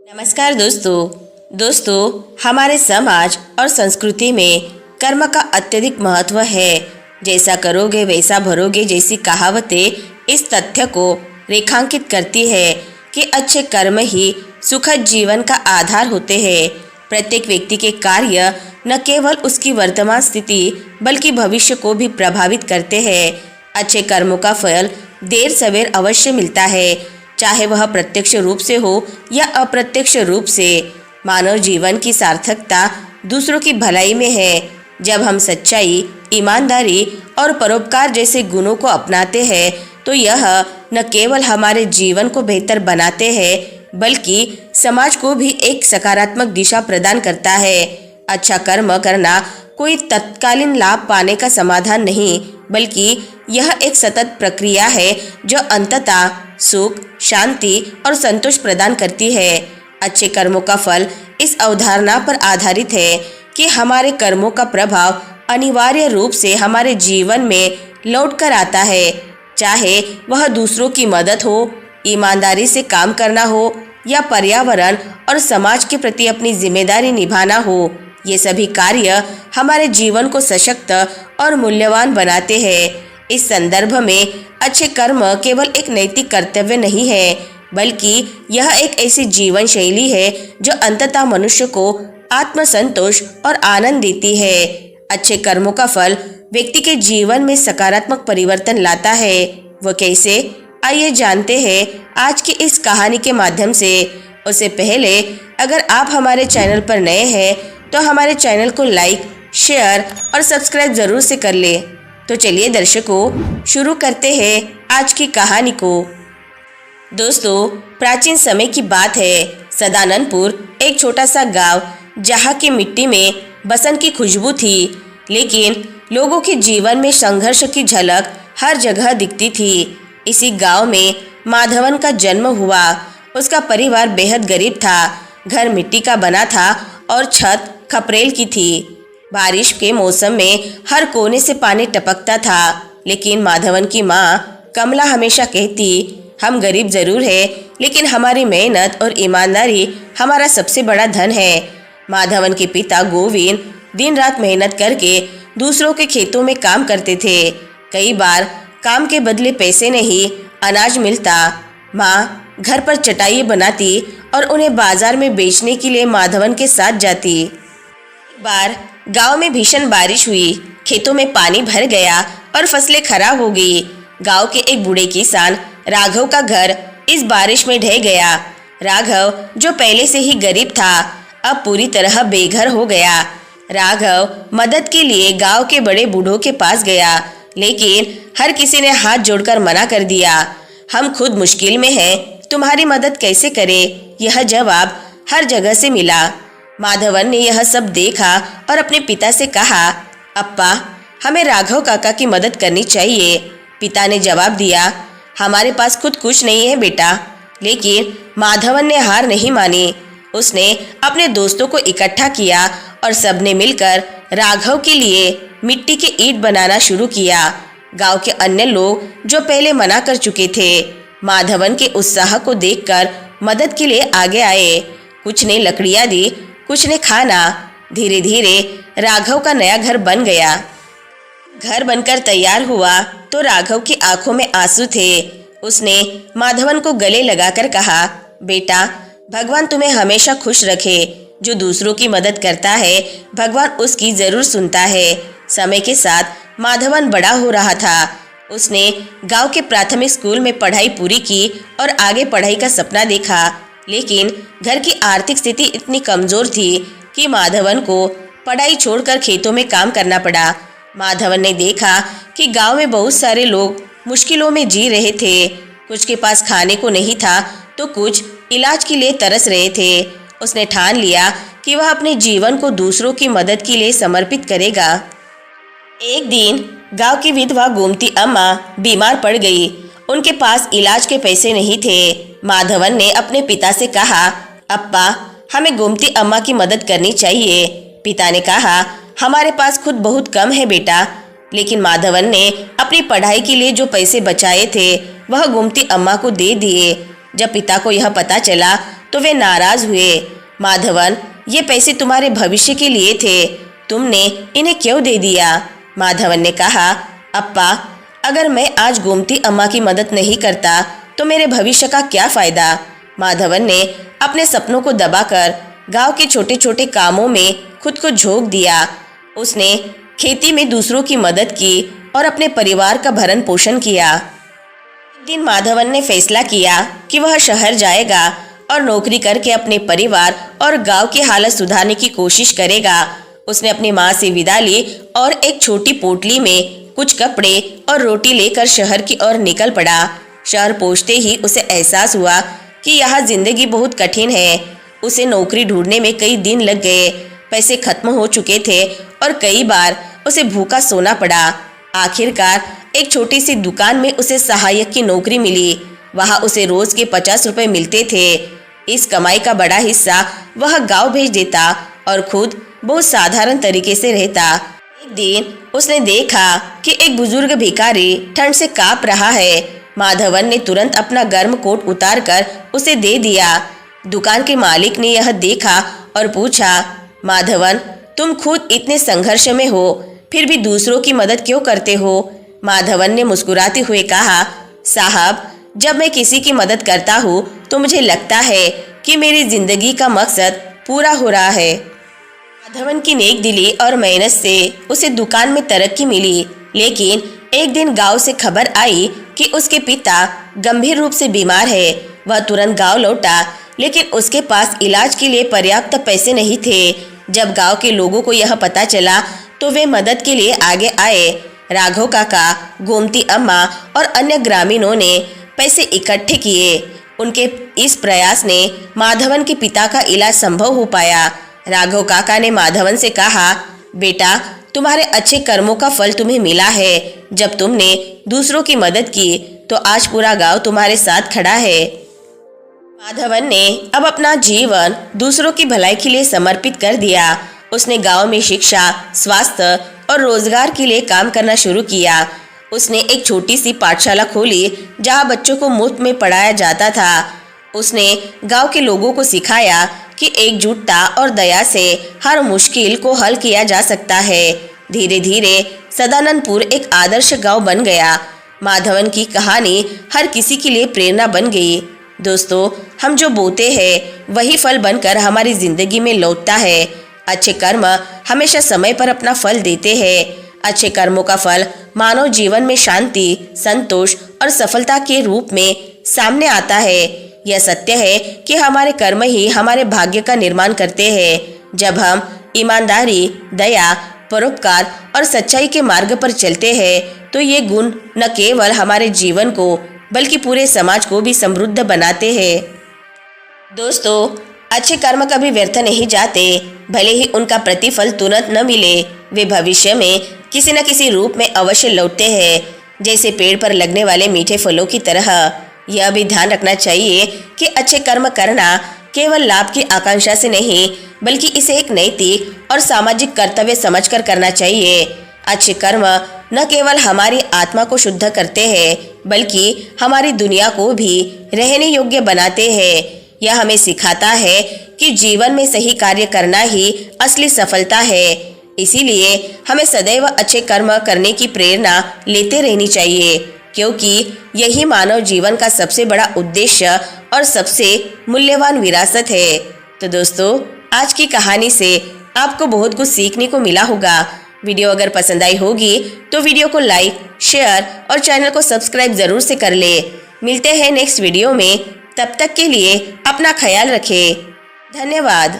नमस्कार दोस्तों हमारे समाज और संस्कृति में कर्म का अत्यधिक महत्व है। जैसा करोगे वैसा भरोगे जैसी कहावतें इस तथ्य को रेखांकित करती है कि अच्छे कर्म ही सुखद जीवन का आधार होते हैं। प्रत्येक व्यक्ति के कार्य न केवल उसकी वर्तमान स्थिति बल्कि भविष्य को भी प्रभावित करते हैं। अच्छे कर्मों का फल देर सवेर अवश्य मिलता है, चाहे वह प्रत्यक्ष रूप से हो या अप्रत्यक्ष रूप से। मानव जीवन की सार्थकता दूसरों की भलाई में है। जब हम सच्चाई, ईमानदारी और परोपकार जैसे गुणों को अपनाते हैं तो यह न केवल हमारे जीवन को बेहतर बनाते हैं बल्कि समाज को भी एक सकारात्मक दिशा प्रदान करता है। अच्छा कर्म करना कोई तत्कालीन लाभ पाने का समाधान नहीं, बल्कि यह एक सतत प्रक्रिया है जो अंततः सुख, शांति और संतोष प्रदान करती है। अच्छे कर्मों का फल इस अवधारणा पर आधारित है कि हमारे कर्मों का प्रभाव अनिवार्य रूप से हमारे जीवन में लौट कर आता है, चाहे वह दूसरों की मदद हो, ईमानदारी से काम करना हो या पर्यावरण और समाज के प्रति अपनी जिम्मेदारी निभाना हो। ये सभी कार्य हमारे जीवन को सशक्त और मूल्यवान बनाते हैं। इस संदर्भ में अच्छे कर्म केवल एक नैतिक कर्तव्य नहीं है, बल्कि यह एक ऐसी जीवन शैली है जो अंततः मनुष्य को आत्मसंतोष और आनंद देती है। अच्छे कर्मों का फल व्यक्ति के जीवन में सकारात्मक परिवर्तन लाता है। वो कैसे? आइए जानते हैं आज की इस कहानी के माध्यम से। उससे पहले अगर आप हमारे चैनल पर नए हैं तो हमारे चैनल को लाइक, शेयर और सब्सक्राइब जरूर से कर ले। तो चलिए दर्शकों, शुरू करते हैं आज की कहानी को। दोस्तों, प्राचीन समय की बात है। सदानंदपुर एक छोटा सा गांव जहां की मिट्टी में बसंत की खुशबू थी, लेकिन लोगों के जीवन में संघर्ष की झलक हर जगह दिखती थी। इसी गांव में माधवन का जन्म हुआ। उसका परिवार बेहद गरीब था। घर मिट्टी का बना था और छत खपरेल की थी। बारिश के मौसम में हर कोने से पानी टपकता था, लेकिन माधवन की माँ कमला हमेशा कहती, हम गरीब जरूर है लेकिन हमारी मेहनत और ईमानदारी हमारा सबसे बड़ा धन है। माधवन के पिता गोविंद दिन रात मेहनत करके दूसरों के खेतों में काम करते थे। कई बार काम के बदले पैसे नहीं, अनाज मिलता। माँ घर पर चटाई बनाती और उन्हें बाजार में बेचने के लिए माधवन के साथ जाती। एक बार गांव में भीषण बारिश हुई। खेतों में पानी भर गया और फसलें खराब हो गई। गांव के एक बूढ़े किसान राघव का घर इस बारिश में ढह गया। राघव जो पहले से ही गरीब था, अब पूरी तरह बेघर हो गया। राघव मदद के लिए गांव के बड़े बूढ़ों के पास गया, लेकिन हर किसी ने हाथ जोड़कर मना कर दिया। हम खुद मुश्किल में हैं, तुम्हारी मदद कैसे करें? यह जवाब हर जगह से मिला। माधवन ने यह सब देखा और अपने पिता से कहा, अप्पा, हमें राघव काका की मदद करनी चाहिए। पिता ने जवाब दिया, हमारे पास खुद कुछ नहीं है बेटा। लेकिन माधवन ने हार नहीं मानी। उसने अपने दोस्तों को इकट्ठा किया और सबने मिलकर राघव के लिए मिट्टी के ईंट बनाना शुरू किया। गांव के अन्य लोग जो पहले मना कर चुके थे, माधवन के उत्साह को देखकर मदद के लिए आगे आए। कुछ ने लकड़ियां दी, कुछ ने खाना। धीरे धीरे राघव का नया घर बन गया। घर बनकर तैयार हुआ तो राघव की आंखों में आंसू थे। उसने माधवन को गले लगाकर कहा, बेटा, भगवान तुम्हें हमेशा खुश रखे। जो दूसरों की मदद करता है, भगवान उसकी जरूर सुनता है। समय के साथ माधवन बड़ा हो रहा था। उसने गांव के प्राथमिक स्कूल में पढ़ाई पूरी की और आगे पढ़ाई का सपना देखा, लेकिन घर की आर्थिक स्थिति इतनी कमजोर थी कि माधवन को पढ़ाई छोड़कर खेतों में काम करना पड़ा। माधवन ने देखा कि गांव में बहुत सारे लोग मुश्किलों में जी रहे थे। कुछ के पास खाने को नहीं था तो कुछ इलाज के लिए तरस रहे थे। उसने ठान लिया कि वह अपने जीवन को दूसरों की मदद के लिए समर्पित करेगा। एक दिन गांव की विधवा गोमती अम्मा बीमार पड़ गई। उनके पास इलाज के पैसे नहीं थे। माधवन ने अपने पिता से कहा, अप्पा, हमें गोमती अम्मा की मदद करनी चाहिए। पिता ने कहा, हमारे पास खुद बहुत कम है बेटा। लेकिन माधवन ने अपनी पढ़ाई के लिए जो पैसे बचाए थे वह गोमती अम्मा को दे दिए। जब पिता को यह पता चला तो वे नाराज हुए। माधवन, ये पैसे तुम्हारे भविष्य के लिए थे, तुमने इन्हें क्यों दे दिया? माधवन ने कहा, अप्पा, अगर मैं आज गोमती अम्मा की मदद नहीं करता तो मेरे भविष्य का क्या फायदा? माधवन ने अपने सपनों को दबाकर गांव के छोटे छोटे कामों में खुद को झोंक दिया। उसने खेती में दूसरों की मदद की और अपने परिवार का भरण पोषण किया। एक दिन माधवन ने फैसला किया कि वह शहर जाएगा और नौकरी करके अपने परिवार और गांव की हालत सुधारने की कोशिश करेगा। उसने अपनी माँ से विदा ली और एक छोटी पोटली में कुछ कपड़े और रोटी लेकर शहर की ओर निकल पड़ा। शहर पहुंचते ही उसे एहसास हुआ कि यहाँ जिंदगी बहुत कठिन है। उसे नौकरी ढूंढने में कई दिन लग गए, पैसे खत्म हो चुके थे और कई बार उसे भूखा सोना पड़ा। आखिरकार एक छोटी सी दुकान में उसे सहायक की नौकरी मिली। वहाँ उसे रोज के 50 रुपए मिलते थे। इस कमाई का बड़ा हिस्सा वह गांव भेज देता और खुद बहुत साधारण तरीके से रहता। एक दिन उसने देखा कि एक बुजुर्ग भिखारी ठंड से कांप रहा है। माधवन ने तुरंत अपना गर्म कोट उतारकर उसे दे दिया। दुकान के मालिक ने यह देखा और पूछा, माधवन, तुम खुद इतने संघर्ष में हो, फिर भी दूसरों की मदद क्यों करते हो? माधवन ने मुस्कुराते हुए कहा, साहब, जब मैं किसी की मदद करता हूँ तो मुझे लगता है कि मेरी जिंदगी का मकसद पूरा हो रहा है। माधवन की नेक दिली और मेहनत से उसे दुकान में तरक्की मिली, लेकिन एक दिन गांव से खबर आई कि उसके पिता गंभीर रूप से बीमार है। वह तुरंत गांव लौटा, लेकिन उसके पास इलाज के लिए पर्याप्त पैसे नहीं थे। जब गांव के लोगों को यह पता चला तो वे मदद के लिए आगे आए। राघव काका, गोमती अम्मा और अन्य ग्रामीणों ने पैसे इकट्ठे किए। उनके इस प्रयास ने माधवन के पिता का इलाज संभव हो पाया। राघव काका ने माधवन से कहा, बेटा, तुम्हारे अच्छे कर्मों का फल तुम्हें मिला है। जब तुमने दूसरों की मदद की तो आज पूरा गांव तुम्हारे साथ खड़ा है। माधवन ने अब अपना जीवन दूसरों की भलाई के लिए समर्पित कर दिया। उसने गांव में शिक्षा, स्वास्थ्य और रोजगार के लिए काम करना शुरू किया। उसने एक छोटी सी पाठशाला खोली जहां बच्चों को मुफ्त में पढ़ाया जाता था। उसने गांव के लोगों को सिखाया कि एकजुटता और दया से हर मुश्किल को हल किया जा सकता है। धीरे धीरे सदानंदपुर एक आदर्श गांव बन गया। माधवन की कहानी हर किसी के लिए प्रेरणा बन गई। दोस्तों, हम जो बोते हैं वही फल बनकर हमारी जिंदगी में लौटता है। अच्छे कर्म हमेशा समय पर अपना फल देते हैं। अच्छे कर्मों का फल मानव जीवन में शांति, संतोष और सफलता के रूप में सामने आता है। यह सत्य है कि हमारे कर्म ही हमारे भाग्य का निर्माण करते हैं। जब हम ईमानदारी, दया, परोपकार और सच्चाई के मार्ग पर चलते हैं तो ये गुण न केवल हमारे जीवन को बल्कि पूरे समाज को भी समृद्ध बनाते हैं। दोस्तों, अच्छे कर्म कभी व्यर्थ नहीं जाते। भले ही उनका प्रतिफल तुरंत न मिले, वे भविष्य में किसी न किसी रूप में अवश्य लौटते हैं, जैसे पेड़ पर लगने वाले मीठे फलों की तरह। यह भी ध्यान रखना चाहिए कि अच्छे कर्म करना केवल लाभ की आकांक्षा से नहीं, बल्कि इसे एक नैतिक और सामाजिक कर्तव्य समझकर करना चाहिए। अच्छे कर्म न केवल हमारी आत्मा को शुद्ध करते हैं, बल्कि हमारी दुनिया को भी रहने योग्य बनाते हैं। यह हमें सिखाता है कि जीवन में सही कार्य करना ही असली सफलता है। इसीलिए हमें सदैव अच्छे कर्म करने की प्रेरणा लेते रहनी चाहिए, क्योंकि यही मानव जीवन का सबसे बड़ा उद्देश्य और सबसे मूल्यवान विरासत है। तो दोस्तों, आज की कहानी से आपको बहुत कुछ सीखने को मिला होगा। वीडियो अगर पसंद आई होगी तो वीडियो को लाइक, शेयर और चैनल को सब्सक्राइब जरूर से कर ले। मिलते हैं नेक्स्ट वीडियो में। तब तक के लिए अपना ख्याल रखें। धन्यवाद।